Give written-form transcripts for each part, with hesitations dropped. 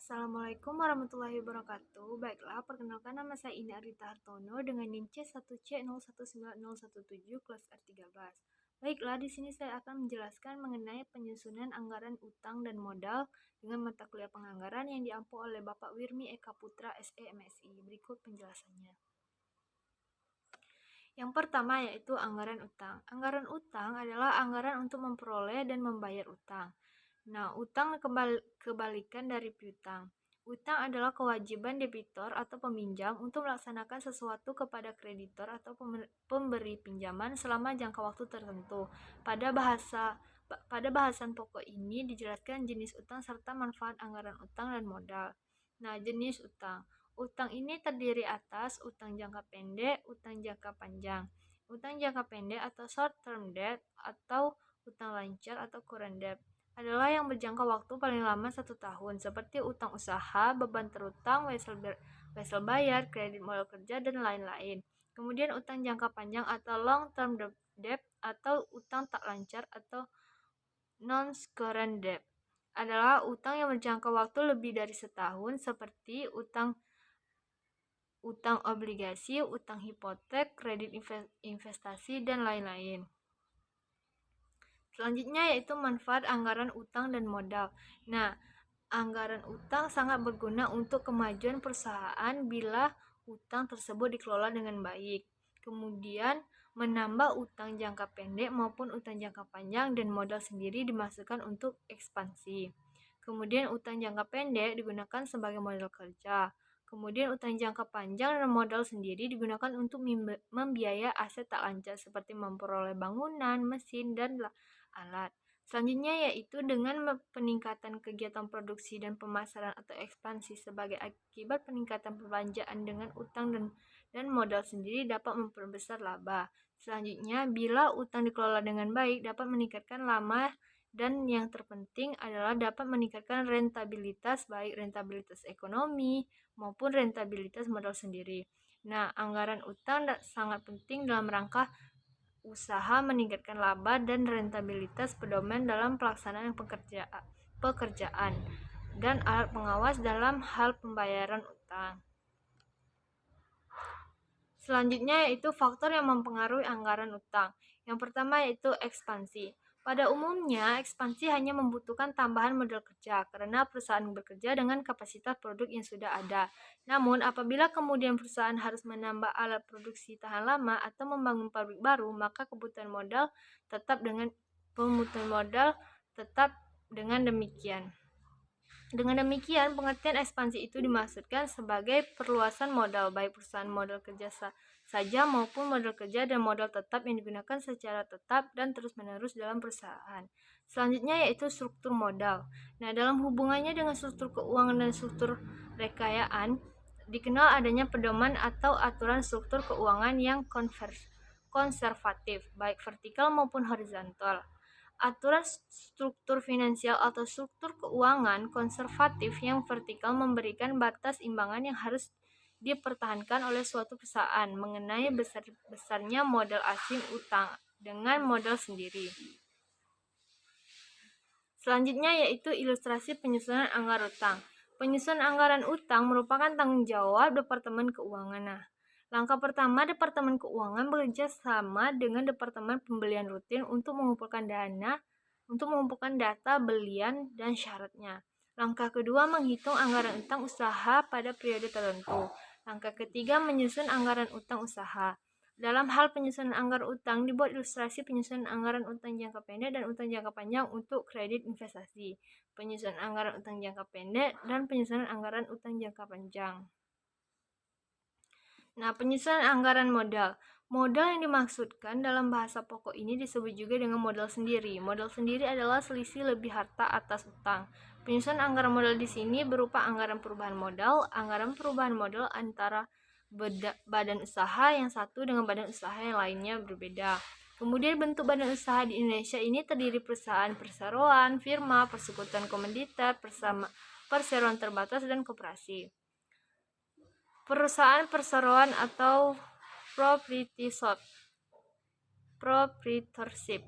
Assalamualaikum warahmatullahi wabarakatuh. Baiklah, perkenalkan nama saya Ina Arita Hartono dengan NIM C1C019017 kelas R13. Baiklah, di sini saya akan menjelaskan mengenai penyusunan anggaran utang dan modal dengan mata kuliah penganggaran yang diampu oleh Bapak Wirmi Eka Putra SE MSI. Berikut penjelasannya. Yang pertama yaitu anggaran utang. Anggaran utang adalah anggaran untuk memperoleh dan membayar utang. Nah, utang kebalikan dari piutang. Utang adalah kewajiban debitor atau peminjam untuk melaksanakan sesuatu kepada kreditor atau pemberi pinjaman selama jangka waktu tertentu. Pada bahasan pokok ini dijelaskan jenis utang serta manfaat anggaran utang dan modal. Nah, jenis utang. Utang ini terdiri atas utang jangka pendek, utang jangka panjang. Utang jangka pendek atau short term debt atau utang lancar atau current debt adalah yang berjangka waktu paling lama 1 tahun, seperti utang usaha, beban terutang, wesel bayar, kredit modal kerja, dan lain-lain. Kemudian utang jangka panjang atau long term debt atau utang tak lancar atau non-current debt adalah utang yang berjangka waktu lebih dari setahun, seperti utang obligasi, utang hipotek, kredit investasi, dan lain-lain. Selanjutnya yaitu manfaat anggaran utang dan modal. Nah, anggaran utang sangat berguna untuk kemajuan perusahaan bila utang tersebut dikelola dengan baik. Kemudian, menambah utang jangka pendek maupun utang jangka panjang dan modal sendiri dimasukkan untuk ekspansi. Kemudian, utang jangka pendek digunakan sebagai modal kerja. Kemudian, utang jangka panjang dan modal sendiri digunakan untuk membiayai aset tak lancar seperti memperoleh bangunan, mesin, dan alat. Selanjutnya yaitu dengan peningkatan kegiatan produksi dan pemasaran atau ekspansi sebagai akibat peningkatan perbelanjaan dengan utang dan modal sendiri dapat memperbesar laba. Selanjutnya, bila utang dikelola dengan baik dapat meningkatkan laba dan yang terpenting adalah dapat meningkatkan rentabilitas, baik rentabilitas ekonomi maupun rentabilitas modal sendiri. Nah, anggaran utang sangat penting dalam rangka usaha meningkatkan laba dan rentabilitas pedoman dalam pelaksanaan pekerjaan dan alat pengawas dalam hal pembayaran utang. Selanjutnya yaitu faktor yang mempengaruhi anggaran utang. Yang pertama yaitu ekspansi. Pada umumnya, ekspansi hanya membutuhkan tambahan modal kerja karena perusahaan bekerja dengan kapasitas produk yang sudah ada. Namun, apabila kemudian perusahaan harus menambah alat produksi tahan lama atau membangun pabrik baru, maka kebutuhan modal tetap dengan demikian. Dengan demikian, pengertian ekspansi itu dimaksudkan sebagai perluasan modal, baik perusahaan modal kerja saja maupun modal kerja dan modal tetap yang digunakan secara tetap dan terus-menerus dalam perusahaan. Selanjutnya yaitu struktur modal. Nah, dalam hubungannya dengan struktur keuangan dan struktur rekayaan, dikenal adanya pedoman atau aturan struktur keuangan yang konservatif, baik vertikal maupun horizontal. Aturan struktur finansial atau struktur keuangan konservatif yang vertikal memberikan batas imbangan yang harus dipertahankan oleh suatu perusahaan mengenai besarnya modal asing utang dengan modal sendiri. Selanjutnya yaitu ilustrasi penyusunan anggaran utang. Penyusunan anggaran utang merupakan tanggung jawab Departemen Keuangan. Nah, langkah pertama, Departemen Keuangan bekerja sama dengan Departemen Pembelian Rutin untuk mengumpulkan data belian dan syaratnya. Langkah kedua, menghitung anggaran utang usaha pada periode tertentu. Langkah ketiga, menyusun anggaran utang usaha. Dalam hal penyusunan anggaran utang, dibuat ilustrasi penyusunan anggaran utang jangka pendek dan utang jangka panjang untuk kredit investasi, penyusunan anggaran utang jangka pendek, dan penyusunan anggaran utang jangka panjang. Nah, penyusunan anggaran modal. Modal yang dimaksudkan dalam bahasa pokok ini disebut juga dengan modal sendiri. Modal sendiri adalah selisih lebih harta atas utang. Penyusunan anggaran modal di sini berupa anggaran perubahan modal antara badan usaha yang satu dengan badan usaha yang lainnya berbeda. Kemudian bentuk badan usaha di Indonesia ini terdiri perusahaan perseroan, firma, persekutuan komoditer, perseroan terbatas, dan koperasi. Perusahaan perseroan atau property shop. Proprietorship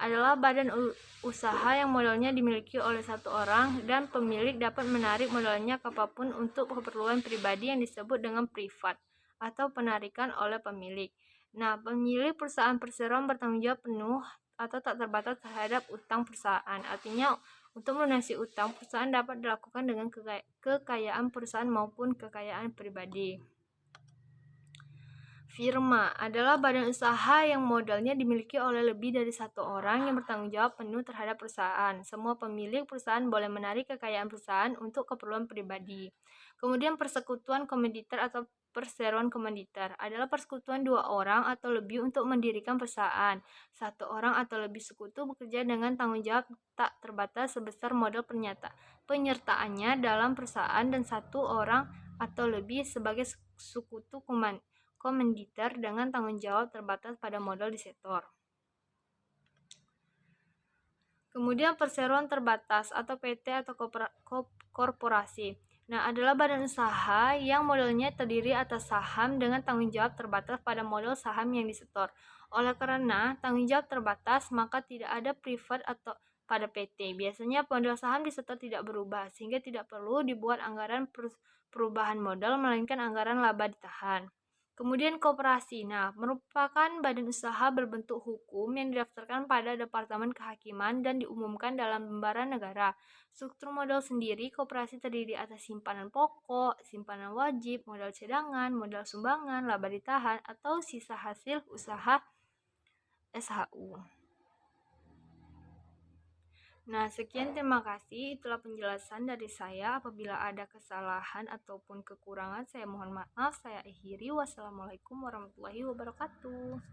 adalah badan usaha yang modalnya dimiliki oleh satu orang dan pemilik dapat menarik modalnya kapanpun untuk keperluan pribadi yang disebut dengan privat atau penarikan oleh pemilik. Nah, pemilik perusahaan perseroan bertanggung jawab penuh atau tak terbatas terhadap utang perusahaan. Artinya, untuk melunasi utang, perusahaan dapat dilakukan dengan kekayaan perusahaan maupun kekayaan pribadi. Firma adalah badan usaha yang modalnya dimiliki oleh lebih dari satu orang yang bertanggung jawab penuh terhadap perusahaan. Semua pemilik perusahaan boleh menarik kekayaan perusahaan untuk keperluan pribadi. Kemudian persekutuan komoditer atau perseroan komoditer adalah persekutuan dua orang atau lebih untuk mendirikan perusahaan. Satu orang atau lebih sekutu bekerja dengan tanggung jawab tak terbatas sebesar modal penyertaannya dalam perusahaan dan satu orang atau lebih sebagai sekutu komoditer dengan tanggung jawab terbatas pada modal disetor. Kemudian perseroan terbatas atau PT atau korporasi. Nah, adalah badan usaha yang modalnya terdiri atas saham dengan tanggung jawab terbatas pada modal saham yang disetor. Oleh karena tanggung jawab terbatas, maka tidak ada privat atau pada PT. Biasanya modal saham disetor tidak berubah, sehingga tidak perlu dibuat anggaran perubahan modal, melainkan anggaran laba ditahan. Kemudian koperasi. Nah, merupakan badan usaha berbentuk hukum yang didaftarkan pada Departemen Kehakiman dan diumumkan dalam lembaran negara. Struktur modal sendiri, koperasi terdiri atas simpanan pokok, simpanan wajib, modal cadangan, modal sumbangan, laba ditahan, atau sisa hasil usaha SHU. Nah, sekian, terima kasih. Itulah penjelasan dari saya. Apabila ada kesalahan ataupun kekurangan, saya mohon maaf. Saya akhiri. Wassalamualaikum warahmatullahi wabarakatuh.